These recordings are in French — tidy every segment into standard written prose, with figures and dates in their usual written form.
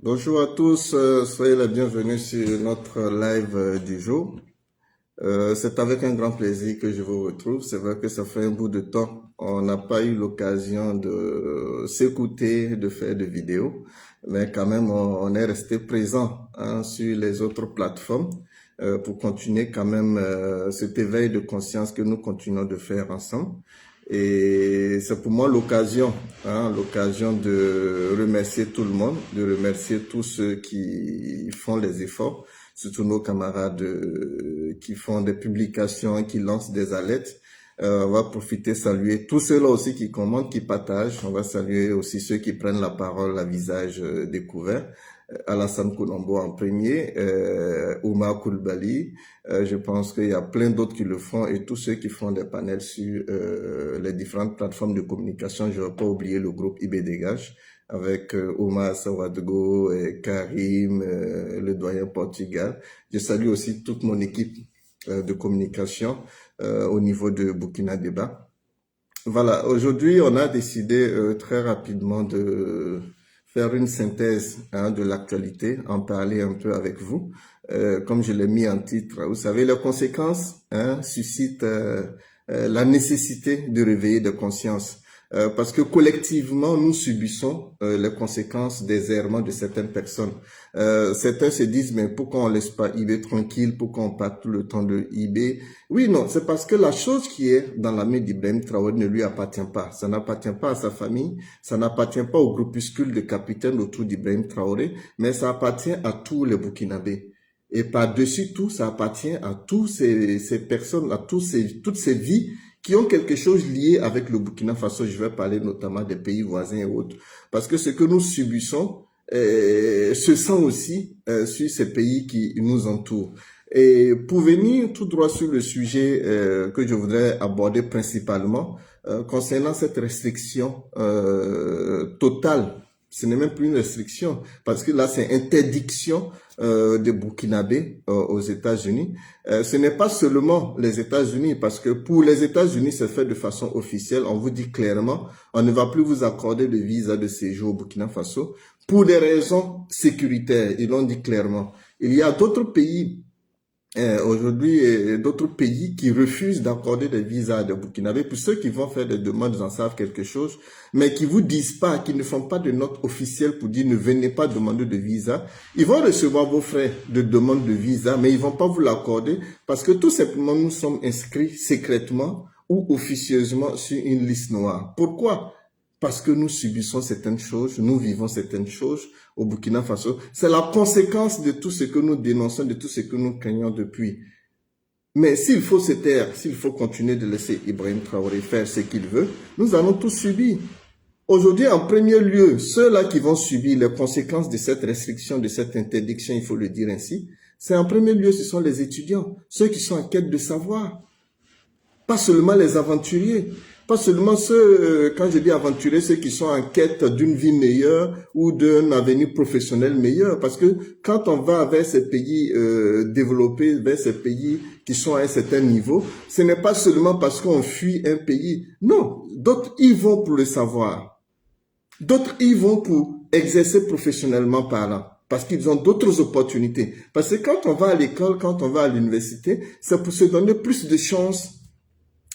Bonjour à tous, soyez les bienvenus sur notre live du jour. C'est avec un grand plaisir que je vous retrouve. C'est vrai que ça fait un bout de temps. On n'a pas eu l'occasion de s'écouter, de faire des vidéos, mais quand même on est resté présent sur les autres plateformes pour continuer quand même cet éveil de conscience que nous continuons de faire ensemble. Et c'est pour moi l'occasion de remercier tout le monde, de remercier tous ceux qui font les efforts, surtout nos camarades qui font des publications, qui lancent des alertes. On va profiter, saluer tous ceux-là aussi qui commentent, qui partagent. On va saluer aussi ceux qui prennent la parole à visage découvert. Alassane Colombo en premier, Oumar Koulibaly. Je pense qu'il y a plein d'autres qui le font et tous ceux qui font des panels sur les différentes plateformes de communication. Je ne vais pas oublier le groupe IB Dégage avec Omar Sawadego, Karim, le doyen Portugal. Je salue aussi toute mon équipe de communication au niveau de Burkina Débat. Voilà, aujourd'hui on a décidé très rapidement de faire une synthèse de l'actualité, en parler un peu avec vous. Comme je l'ai mis en titre, vous savez, les conséquences suscitent la nécessité de réveiller des consciences. Parce que collectivement, nous subissons les conséquences des errements de certaines personnes. Certains se disent, mais pourquoi on laisse pas IB tranquille, pourquoi on parle tout le temps de IB? Oui, non, c'est parce que la chose qui est dans la main d'Ibrahim Traoré ne lui appartient pas. Ça n'appartient pas à sa famille, ça n'appartient pas au groupuscule de capitaines autour d'Ibrahim Traoré, mais ça appartient à tous les Burkinabés. Et par-dessus tout, ça appartient à toutes ces personnes, à toutes ces vies qui ont quelque chose lié avec le Burkina Faso. Je vais parler notamment des pays voisins et autres. Parce que ce que nous subissons se sent aussi sur ces pays qui nous entourent. Et pour venir tout droit sur le sujet que je voudrais aborder principalement, concernant cette restriction totale, ce n'est même plus une restriction, parce que là c'est interdiction des Burkinabés aux États-Unis. Ce n'est pas seulement les États-Unis, parce que pour les États-Unis, c'est fait de façon officielle. On vous dit clairement, on ne va plus vous accorder de visa de séjour au Burkina Faso pour des raisons sécuritaires. Ils l'ont dit clairement. Il y a d'autres pays aujourd'hui, d'autres pays qui refusent d'accorder des visas à des Burkinabés. Pour ceux qui vont faire des demandes, ils en savent quelque chose, mais qui vous disent pas, qui ne font pas de note officielle pour dire ne venez pas demander de visa. Ils vont recevoir vos frais de demande de visa, mais ils vont pas vous l'accorder parce que tout simplement nous sommes inscrits secrètement ou officieusement sur une liste noire. Pourquoi? Parce que nous subissons certaines choses, nous vivons certaines choses au Burkina Faso. C'est la conséquence de tout ce que nous dénonçons, de tout ce que nous craignons depuis. Mais s'il faut se taire, s'il faut continuer de laisser Ibrahim Traoré faire ce qu'il veut, nous allons tous subir. Aujourd'hui, en premier lieu, ceux-là qui vont subir les conséquences de cette restriction, de cette interdiction, il faut le dire ainsi, c'est en premier lieu, ce sont les étudiants, ceux qui sont en quête de savoir. Pas seulement les aventuriers, pas seulement ceux, quand je dis aventuriers, ceux qui sont en quête d'une vie meilleure ou d'un avenir professionnel meilleur. Parce que quand on va vers ces pays développés, vers ces pays qui sont à un certain niveau, ce n'est pas seulement parce qu'on fuit un pays. Non, d'autres y vont pour le savoir. D'autres y vont pour exercer professionnellement parlant. Parce qu'ils ont d'autres opportunités. Parce que quand on va à l'école, quand on va à l'université, c'est pour se donner plus de chances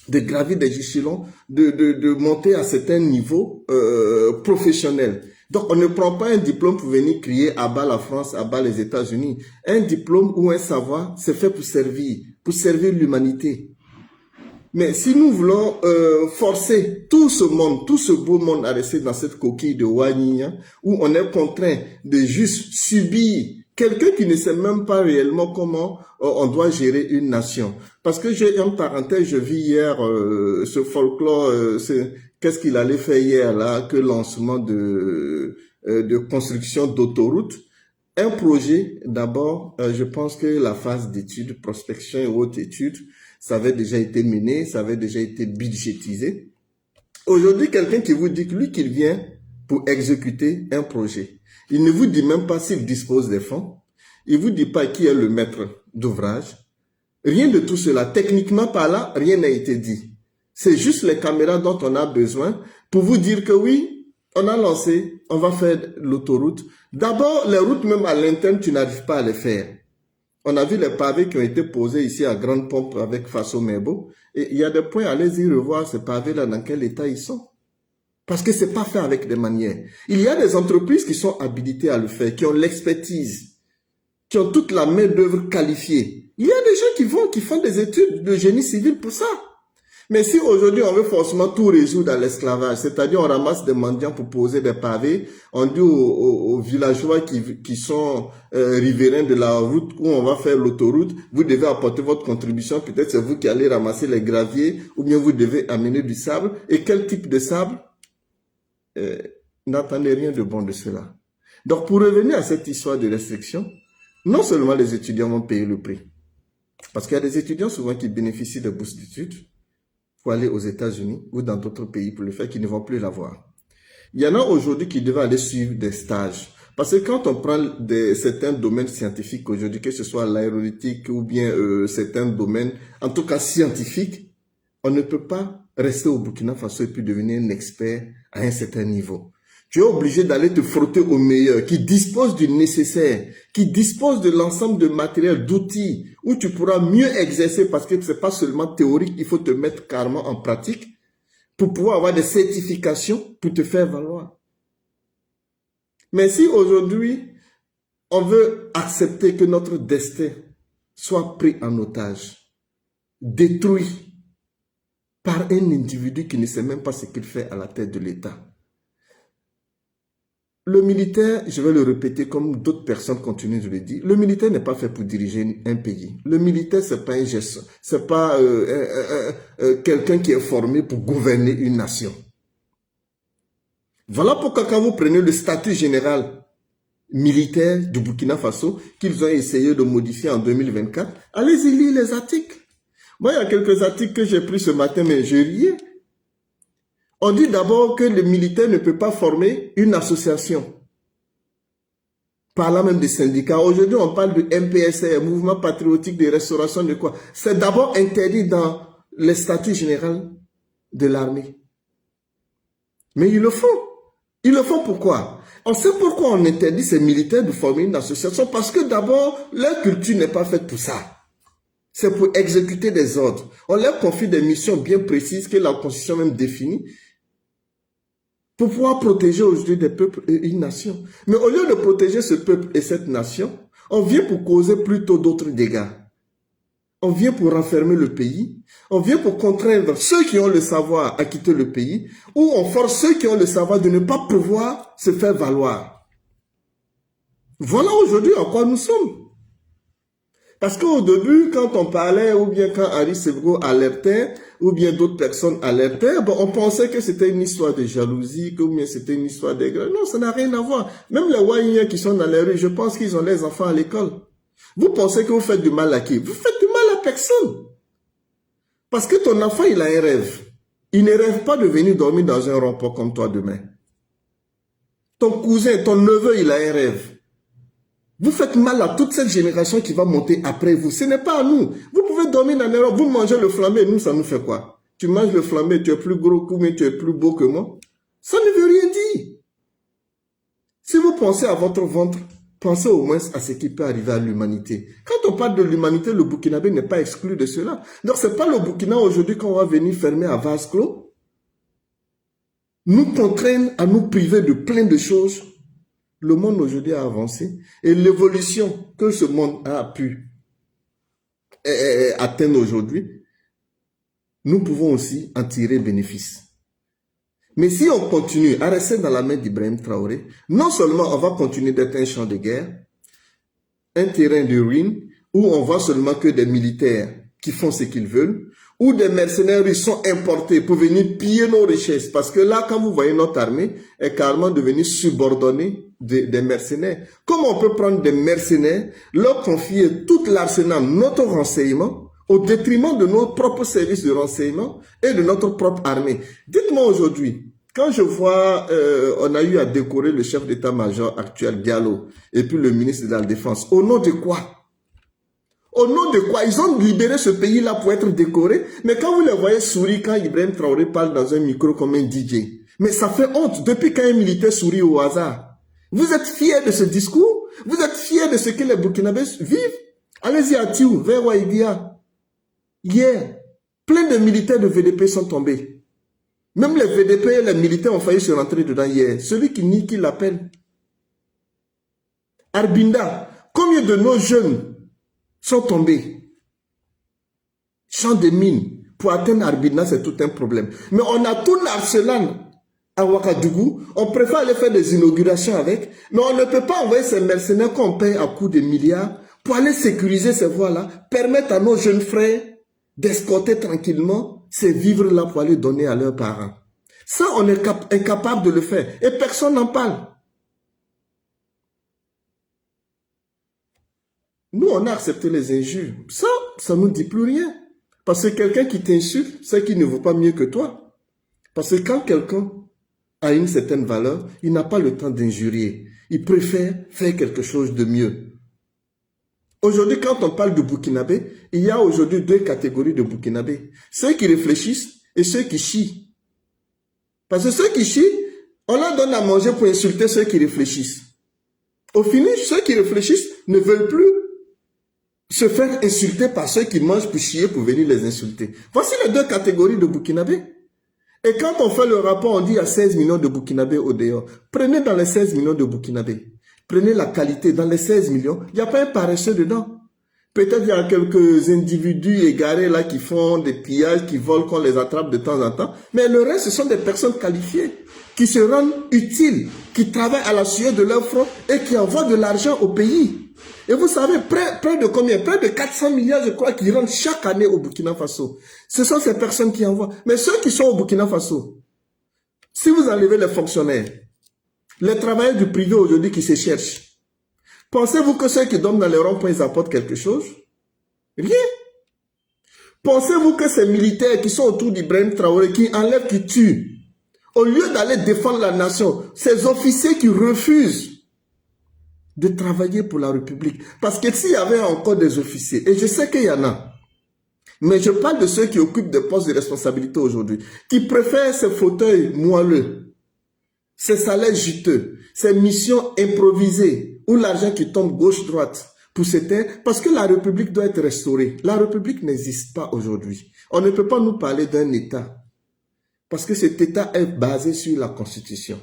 de gravir des échelons, de monter à certains niveaux professionnels. Donc, on ne prend pas un diplôme pour venir crier à bas la France, à bas les États-Unis. Un diplôme ou un savoir, c'est fait pour servir l'humanité. Mais si nous voulons forcer tout ce monde, tout ce beau monde à rester dans cette coquille de Wagner, où on est contraint de juste subir quelqu'un qui ne sait même pas réellement comment on doit gérer une nation. Parce que j'ai une parenthèse, je vis hier ce folklore, qu'est-ce qu'il allait faire hier là, que lancement de construction d'autoroute. Un projet, d'abord, je pense que la phase d'études, prospection et autres études, ça avait déjà été mené, ça avait déjà été budgétisé. Aujourd'hui, quelqu'un qui vous dit que lui qu'il vient pour exécuter un projet, il ne vous dit même pas s'il dispose des fonds, il vous dit pas qui est le maître d'ouvrage. Rien de tout cela. Techniquement parlant, rien n'a été dit. C'est juste les caméras dont on a besoin pour vous dire que oui, On a lancé, on va faire l'autoroute. D'abord, les routes même à l'interne, tu n'arrives pas à les faire. On a vu les pavés qui ont été posés ici à Grande Pompe avec Faso Mebo. Et il y a des points, allez-y revoir ces pavés-là, dans quel état ils sont. Parce que c'est pas fait avec des manières. Il y a des entreprises qui sont habilitées à le faire, qui ont l'expertise, qui ont toute la main d'œuvre qualifiée. Il y a des gens qui font des études de génie civil pour ça. Mais si aujourd'hui on veut forcément tout résoudre à l'esclavage, c'est-à-dire on ramasse des mendiants pour poser des pavés, on dit aux villageois qui sont riverains de la route où on va faire l'autoroute, vous devez apporter votre contribution, peut-être c'est vous qui allez ramasser les graviers, ou bien vous devez amener du sable. Et quel type de sable? N'attendez rien de bon de cela. Donc pour revenir à cette histoire de restriction, non seulement les étudiants vont payer le prix, parce qu'il y a des étudiants souvent qui bénéficient de bourses d'études, pour aller aux États-Unis ou dans d'autres pays pour le faire, qui ne vont plus l'avoir. Il y en a aujourd'hui qui devaient aller suivre des stages. Parce que quand on prend certains domaines scientifiques aujourd'hui, que ce soit l'aéronautique ou bien certains domaines, en tout cas scientifiques, on ne peut pas rester au Burkina Faso et puis devenir un expert à un certain niveau. Tu es obligé d'aller te frotter aux meilleurs, qui disposent du nécessaire, qui disposent de l'ensemble de matériel, d'outils, où tu pourras mieux exercer parce que c'est pas seulement théorique, il faut te mettre carrément en pratique pour pouvoir avoir des certifications pour te faire valoir. Mais si aujourd'hui, on veut accepter que notre destin soit pris en otage, détruit par un individu qui ne sait même pas ce qu'il fait à la tête de l'État, le militaire, je vais le répéter comme d'autres personnes continuent de le dire, le militaire n'est pas fait pour diriger un pays. Le militaire, c'est pas un geste, c'est pas quelqu'un qui est formé pour gouverner une nation. Voilà pourquoi quand vous prenez le statut général militaire du Burkina Faso, qu'ils ont essayé de modifier en 2024, allez-y lire les articles. Moi, il y a quelques articles que j'ai pris ce matin, mais je riais. On dit d'abord que le militaire ne peut pas former une association. Parlant même des syndicats. Aujourd'hui, on parle de MPSR, Mouvement Patriotique de Restauration de quoi? C'est d'abord interdit dans les statuts généraux de l'armée. Mais ils le font. Ils le font pourquoi? On sait pourquoi on interdit ces militaires de former une association. Parce que d'abord, leur culture n'est pas faite pour ça. C'est pour exécuter des ordres. On leur confie des missions bien précises que la Constitution même définit pour pouvoir protéger aujourd'hui des peuples et une nation. Mais au lieu de protéger ce peuple et cette nation, on vient pour causer plutôt d'autres dégâts. On vient pour renfermer le pays, on vient pour contraindre ceux qui ont le savoir à quitter le pays, ou on force ceux qui ont le savoir de ne pas pouvoir se faire valoir. Voilà aujourd'hui en quoi nous sommes. Parce qu'au début, quand on parlait, ou bien quand Henri Sevgo alertait, ou bien d'autres personnes alertaient, bon, on pensait que c'était une histoire de jalousie, ou bien c'était une histoire d'aigreur. Non, ça n'a rien à voir. Même les Wahiniens qui sont dans les rues, je pense qu'ils ont les enfants à l'école. Vous pensez que vous faites du mal à qui? Vous faites du mal à personne. Parce que ton enfant, il a un rêve. Il ne rêve pas de venir dormir dans un rond-point comme toi demain. Ton cousin, ton neveu, il a un rêve. Vous faites mal à toute cette génération qui va monter après vous. Ce n'est pas à nous. Vous pouvez dormir dans l'Europe, vous mangez le flambé, nous, ça nous fait quoi? Tu manges le flambé, tu es plus gros que moi, tu es plus beau que moi. Ça ne veut rien dire. Si vous pensez à votre ventre, pensez au moins à ce qui peut arriver à l'humanité. Quand on parle de l'humanité, le Burkinabé n'est pas exclu de cela. Donc, ce n'est pas le Burkina aujourd'hui qu'on va venir fermer à vase clos, nous contraindre à nous priver de plein de choses. Le monde aujourd'hui a avancé et l'évolution que ce monde a pu atteindre aujourd'hui, nous pouvons aussi en tirer bénéfice. Mais si on continue à rester dans la main d'Ibrahim Traoré, non seulement on va continuer d'être un champ de guerre, un terrain de ruine, où on voit seulement que des militaires qui font ce qu'ils veulent, ou des mercenaires qui sont importés pour venir piller nos richesses. Parce que là, quand vous voyez notre armée, est carrément devenue subordonnée des mercenaires. Comment on peut prendre des mercenaires, leur confier tout l'arsenal, notre renseignement, au détriment de nos propres services de renseignement et de notre propre armée? Dites-moi aujourd'hui, quand je vois, on a eu à décorer le chef d'état-major actuel, Diallo, et puis le ministre de la Défense, au nom de quoi? Au nom de quoi? Ils ont libéré ce pays-là pour être décorés. Mais quand vous les voyez sourire quand Ibrahim Traoré parle dans un micro comme un DJ, Mais ça fait honte depuis quand un militaire sourit au hasard. Vous êtes fiers de ce discours? Vous êtes fiers de ce que les Burkinabés vivent? Allez-y à Tiou, vers Ouaïdia. Hier, plein de militaires de VDP sont tombés. Même les VDP et les militaires ont failli se rentrer dedans hier. Celui qui nie, qui l'appelle. Arbinda, combien de nos jeunes sont tombés? Champ de mines. Pour atteindre Arbinda, c'est tout un problème. Mais on a tout l'arsenal à Ouagadougou. On préfère aller faire des inaugurations avec. Mais on ne peut pas envoyer ces mercenaires qu'on paye à coups de milliards pour aller sécuriser ces voies-là, permettre à nos jeunes frères d'escorter tranquillement ces vivres-là pour aller donner à leurs parents. Ça, on est incapable de le faire. Et personne n'en parle. Nous, on a accepté les injures. Ça ne nous dit plus rien. Parce que quelqu'un qui t'insulte, c'est qu'il ne vaut pas mieux que toi. Parce que quand quelqu'un a une certaine valeur, il n'a pas le temps d'injurier. Il préfère faire quelque chose de mieux. Aujourd'hui, quand on parle de Burkinabé, il y a aujourd'hui deux catégories de Burkinabés. Ceux qui réfléchissent et ceux qui chient. Parce que ceux qui chient, on leur donne à manger pour insulter ceux qui réfléchissent. Au finish, ceux qui réfléchissent ne veulent plus se faire insulter par ceux qui mangent pour chier pour venir les insulter. Voici les deux catégories de Burkinabés. Et quand on fait le rapport, on dit il y a 16 millions de Burkinabés au dehors. Prenez dans les 16 millions de Burkinabés. Prenez la qualité. Dans les 16 millions, il n'y a pas un paresseux dedans. Peut-être il y a quelques individus égarés là qui font des pillages, qui volent, qu'on les attrape de temps en temps. Mais le reste, ce sont des personnes qualifiées, qui se rendent utiles, qui travaillent à la sueur de leur front et qui envoient de l'argent au pays. Et vous savez, près de combien? Près de 400 milliards, je crois, qui rentrent chaque année au Burkina Faso. Ce sont ces personnes qui envoient. Mais ceux qui sont au Burkina Faso, si vous enlevez les fonctionnaires, les travailleurs du privé aujourd'hui qui se cherchent, pensez-vous que ceux qui dorment dans les ronds-points, ils apportent quelque chose? Rien. Pensez-vous que ces militaires qui sont autour d'Ibrahim Traoré, qui enlèvent, qui tuent, au lieu d'aller défendre la nation, ces officiers qui refusent de travailler pour la République. Parce que s'il y avait encore des officiers, et je sais qu'il y en a, mais je parle de ceux qui occupent des postes de responsabilité aujourd'hui, qui préfèrent ces fauteuils moelleux, ces salaires juteux, ces missions improvisées, ou l'argent qui tombe gauche-droite, pour s'éteindre, parce que la République doit être restaurée. La République n'existe pas aujourd'hui. On ne peut pas nous parler d'un État, parce que cet État est basé sur la Constitution.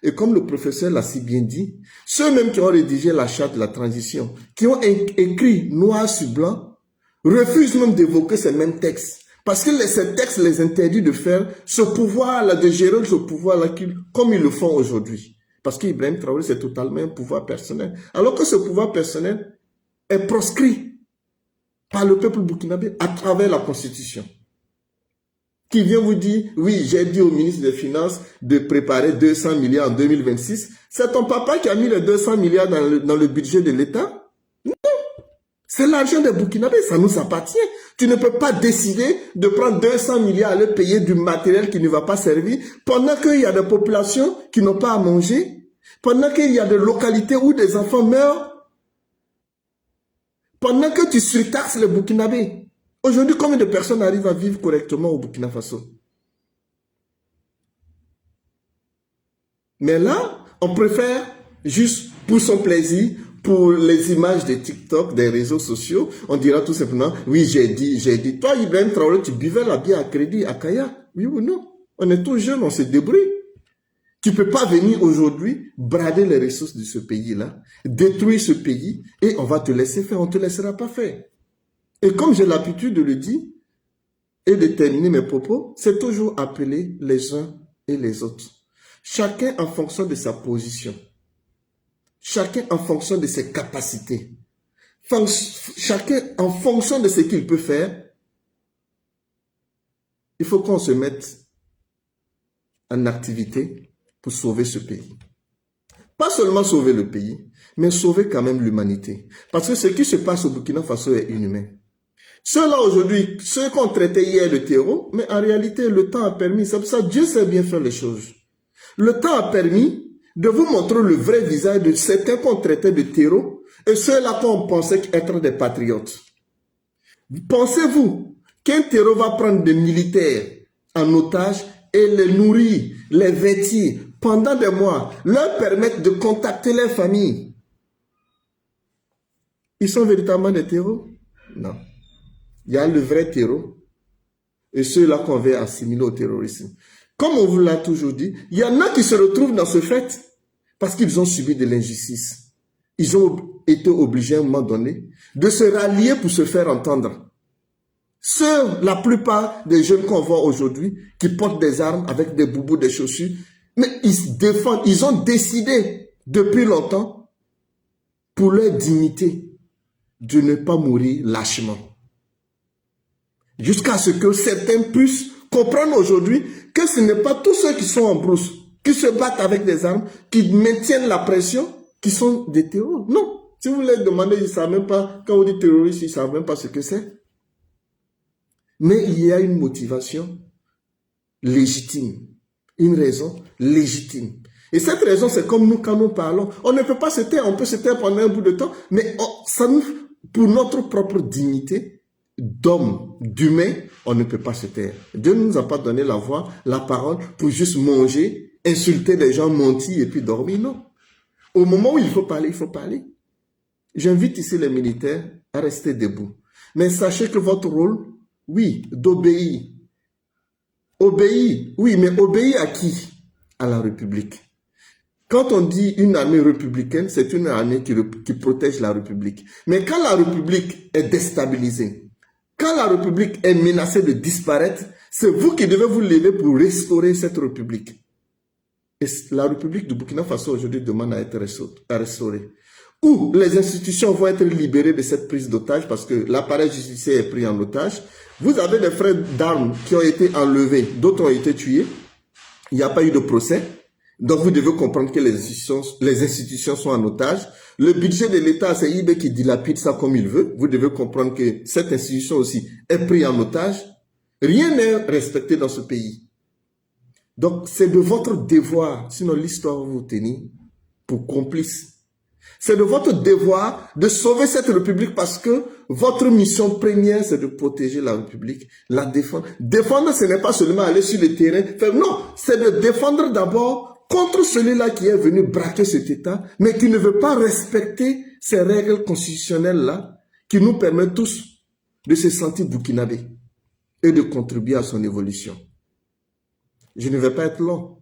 Et comme le professeur l'a si bien dit, ceux-mêmes qui ont rédigé la charte de la transition, qui ont écrit noir sur blanc, refusent même d'évoquer ces mêmes textes. Parce que ces textes les interdisent de faire ce pouvoir-là, de gérer ce pouvoir-là comme ils le font aujourd'hui. Parce qu'Ibrahim Traoré, c'est totalement un pouvoir personnel. Alors que ce pouvoir personnel est proscrit par le peuple burkinabé à travers la Constitution. Qui vient vous dire, oui, j'ai dit au ministre des Finances de préparer 200 milliards en 2026. C'est ton papa qui a mis les 200 milliards dans le budget de l'État? Non. C'est l'argent des Burkinabés, ça nous appartient. Tu ne peux pas décider de prendre 200 milliards à leur payer du matériel qui ne va pas servir pendant qu'il y a des populations qui n'ont pas à manger, pendant qu'il y a des localités où des enfants meurent, pendant que tu surtaxes les Burkinabés. Aujourd'hui, combien de personnes arrivent à vivre correctement au Burkina Faso? Mais là, on préfère juste pour son plaisir, pour les images de TikTok, des réseaux sociaux, on dira tout simplement, oui, j'ai dit. Toi, Ibrahim Traoré, tu buvais la bière à crédit à Kaya? Oui ou non? On est tous jeunes, on se débrouille. Tu ne peux pas venir aujourd'hui brader les ressources de ce pays-là, détruire ce pays, et on va te laisser faire, on ne te laissera pas faire. Et comme j'ai l'habitude de le dire, et de terminer mes propos, c'est toujours appeler les uns et les autres. Chacun en fonction de sa position. Chacun en fonction de ses capacités. Chacun en fonction de ce qu'il peut faire. Il faut qu'on se mette en activité pour sauver ce pays. Pas seulement sauver le pays, mais sauver quand même l'humanité. Parce que ce qui se passe au Burkina Faso est inhumain. Ceux-là aujourd'hui, ceux qu'on traitait hier de terreau, mais en réalité, le temps a permis, c'est pour ça que Dieu sait bien faire les choses. Le temps a permis de vous montrer le vrai visage de certains qu'on traitait de terreau et ceux-là qu'on pensait être des patriotes. Pensez-vous qu'un terreau va prendre des militaires en otage et les nourrir, les vêtir pendant des mois, leur permettre de contacter leurs familles. Ils sont véritablement des terreaux? Non. Il y a le vrai terreau et ceux-là qu'on veut assimiler au terrorisme. Comme on vous l'a toujours dit, il y en a qui se retrouvent dans ce fait parce qu'ils ont subi de l'injustice. Ils ont été obligés à un moment donné de se rallier pour se faire entendre. La plupart des jeunes qu'on voit aujourd'hui qui portent des armes avec des boubous, des chaussures, mais ils se défendent, ils ont décidé depuis longtemps pour leur dignité de ne pas mourir lâchement. Jusqu'à ce que certains puissent comprendre aujourd'hui que ce n'est pas tous ceux qui sont en brousse, qui se battent avec des armes, qui maintiennent la pression, qui sont des terroristes. Non. Si vous les demandez, ils ne savent même pas, quand on dit terroriste, ils ne savent même pas ce que c'est. Mais il y a une motivation légitime, une raison légitime. Et cette raison, c'est comme nous quand nous parlons. On ne peut pas se taire, on peut se taire pendant un bout de temps, mais ça nous, pour notre propre dignité d'homme, d'humain, on ne peut pas se taire. Dieu ne nous a pas donné la voix, la parole, pour juste manger, insulter des gens, mentir et puis dormir, non. Au moment où il faut parler, il faut parler. J'invite ici les militaires à rester debout. Mais sachez que votre rôle, oui, d'obéir. Obéir, oui, mais obéir à qui? À la République. Quand on dit une armée républicaine, c'est une armée qui protège la République. Mais quand la République est déstabilisée, quand la République est menacée de disparaître, c'est vous qui devez vous lever pour restaurer cette République. Et la République du Burkina Faso aujourd'hui demande à être restaurée. Où les institutions vont être libérées de cette prise d'otage parce que l'appareil judiciaire est pris en otage. Vous avez des frères d'armes qui ont été enlevés, d'autres ont été tués. Il n'y a pas eu de procès. Donc vous devez comprendre que les institutions sont en otage. Le budget de l'État, c'est IB qui dilapide ça comme il veut. Vous devez comprendre que cette institution aussi est prise en otage. Rien n'est respecté dans ce pays. Donc c'est de votre devoir, sinon l'histoire va vous tenir pour complice. C'est de votre devoir de sauver cette République parce que votre mission première, c'est de protéger la République, la défendre. Défendre, ce n'est pas seulement aller sur le terrain. Non, c'est de défendre d'abord contre celui-là qui est venu braquer cet État, mais qui ne veut pas respecter ces règles constitutionnelles-là qui nous permettent tous de se sentir burkinabés et de contribuer à son évolution. Je ne vais pas être long.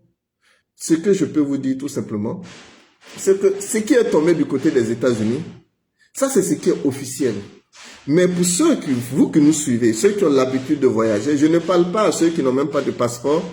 Ce que je peux vous dire tout simplement, c'est que ce qui est tombé du côté des États-Unis, ça c'est ce qui est officiel. Mais pour ceux vous qui nous suivez, ceux qui ont l'habitude de voyager, je ne parle pas à ceux qui n'ont même pas de passeport,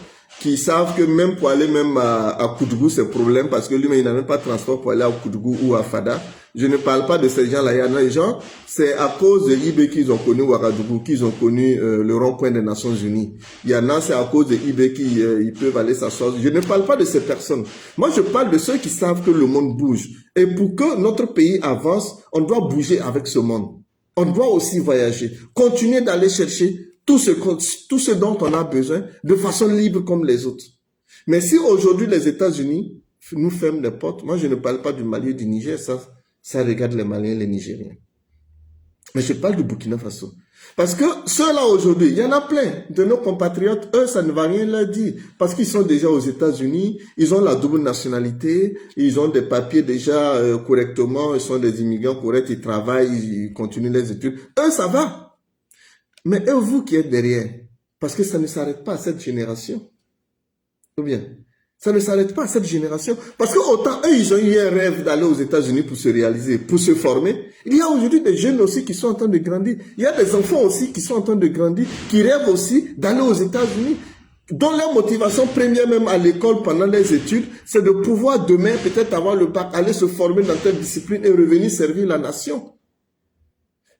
qui savent que même pour aller même à Koudgou, c'est problème parce que lui-même, il n'a même pas de transport pour aller à Koudgou ou à Fada. Je ne parle pas de ces gens-là. Il y en a des gens, c'est à cause de l'IB qu'ils ont connu Ouagadougou, qu'ils ont connu le rond-point des Nations Unies. Il y en a, c'est à cause de l'IB qu'ils peuvent aller s'asseoir. Je ne parle pas de ces personnes. Moi, je parle de ceux qui savent que le monde bouge. Et pour que notre pays avance, on doit bouger avec ce monde. On doit aussi voyager, continuer d'aller chercher tout ce dont on a besoin de façon libre comme les autres. Mais si aujourd'hui les États-Unis nous ferment les portes, moi je ne parle pas du Mali et du Niger, ça regarde les Maliens et les Nigériens. Mais je parle du Burkina Faso. Parce que ceux-là aujourd'hui, il y en a plein de nos compatriotes, eux ça ne va rien leur dire. Parce qu'ils sont déjà aux États-Unis, ils ont la double nationalité, ils ont des papiers déjà correctement, ils sont des immigrants corrects, ils travaillent, ils continuent les études. Eux ça va. Mais eux, vous qui êtes derrière, parce que ça ne s'arrête pas à cette génération. Ou bien, ça ne s'arrête pas à cette génération. Parce que autant eux, ils ont eu un rêve d'aller aux États-Unis pour se réaliser, pour se former. Il y a aujourd'hui des jeunes aussi qui sont en train de grandir. Il y a des enfants aussi qui sont en train de grandir, qui rêvent aussi d'aller aux États-Unis, dont leur motivation première même à l'école pendant les études, c'est de pouvoir demain peut-être avoir le bac, aller se former dans telle discipline et revenir servir la nation.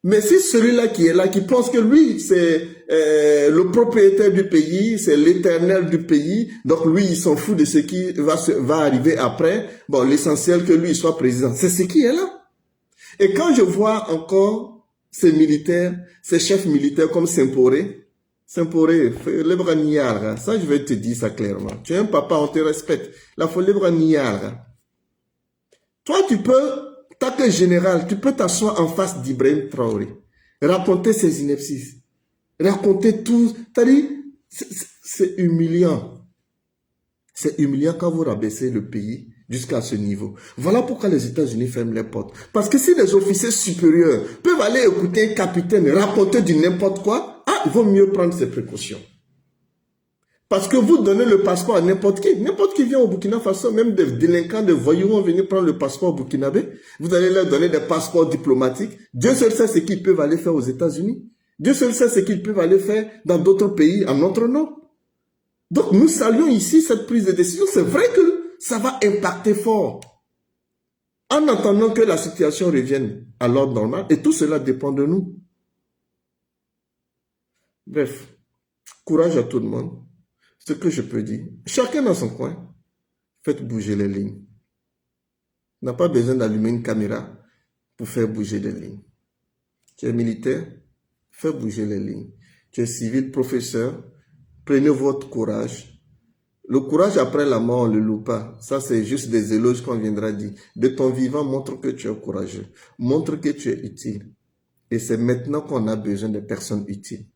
Mais si celui-là qui est là, qui pense que lui, c'est le propriétaire du pays, c'est l'éternel du pays, donc lui, il s'en fout de ce qui va arriver après, bon, l'essentiel que lui, il soit président, c'est ce qui est là. Et quand je vois encore ces militaires, ces chefs militaires comme Semporé, le bras niar, ça je vais te dire ça clairement. Tu es un papa, on te respecte. La folie bras niar. Toi, tu peux... Tant que général, tu peux t'asseoir en face d'Ibrahim Traoré, raconter ses inepties, raconter tout. C'est humiliant. C'est humiliant quand vous rabaissez le pays jusqu'à ce niveau. Voilà pourquoi les États-Unis ferment les portes. Parce que si les officiers supérieurs peuvent aller écouter un capitaine raconter du n'importe quoi, il vaut mieux prendre ses précautions. Parce que vous donnez le passeport à n'importe qui. N'importe qui vient au Burkina Faso, même des délinquants, des voyous vont venir prendre le passeport burkinabé. Vous allez leur donner des passeports diplomatiques. Dieu seul sait ce qu'ils peuvent aller faire aux États-Unis. Dieu seul sait ce qu'ils peuvent aller faire dans d'autres pays en notre nom. Donc nous saluons ici cette prise de décision. C'est vrai que ça va impacter fort. En attendant que la situation revienne à l'ordre normal. Et tout cela dépend de nous. Bref, courage à tout le monde. Ce que je peux dire, chacun dans son coin, faites bouger les lignes. On n'a pas besoin d'allumer une caméra pour faire bouger les lignes. Tu es militaire, fais bouger les lignes. Tu es civil, professeur, prenez votre courage. Le courage après la mort, on ne le loue pas. Ça, c'est juste des éloges qu'on viendra dire. De ton vivant, montre que tu es courageux. Montre que tu es utile. Et c'est maintenant qu'on a besoin de personnes utiles.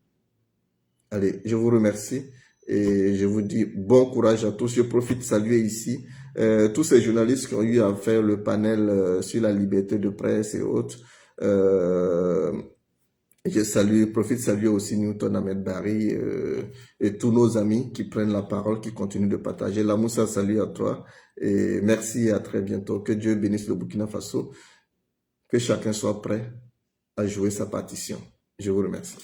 Allez, je vous remercie. Et je vous dis bon courage à tous. Je profite de saluer ici tous ces journalistes qui ont eu à faire le panel sur la liberté de presse et autres. Je profite de saluer aussi Newton Ahmed Barry et tous nos amis qui prennent la parole, qui continuent de partager. La Moussa, salut à toi et merci et à très bientôt. Que Dieu bénisse le Burkina Faso. Que chacun soit prêt à jouer sa partition. Je vous remercie.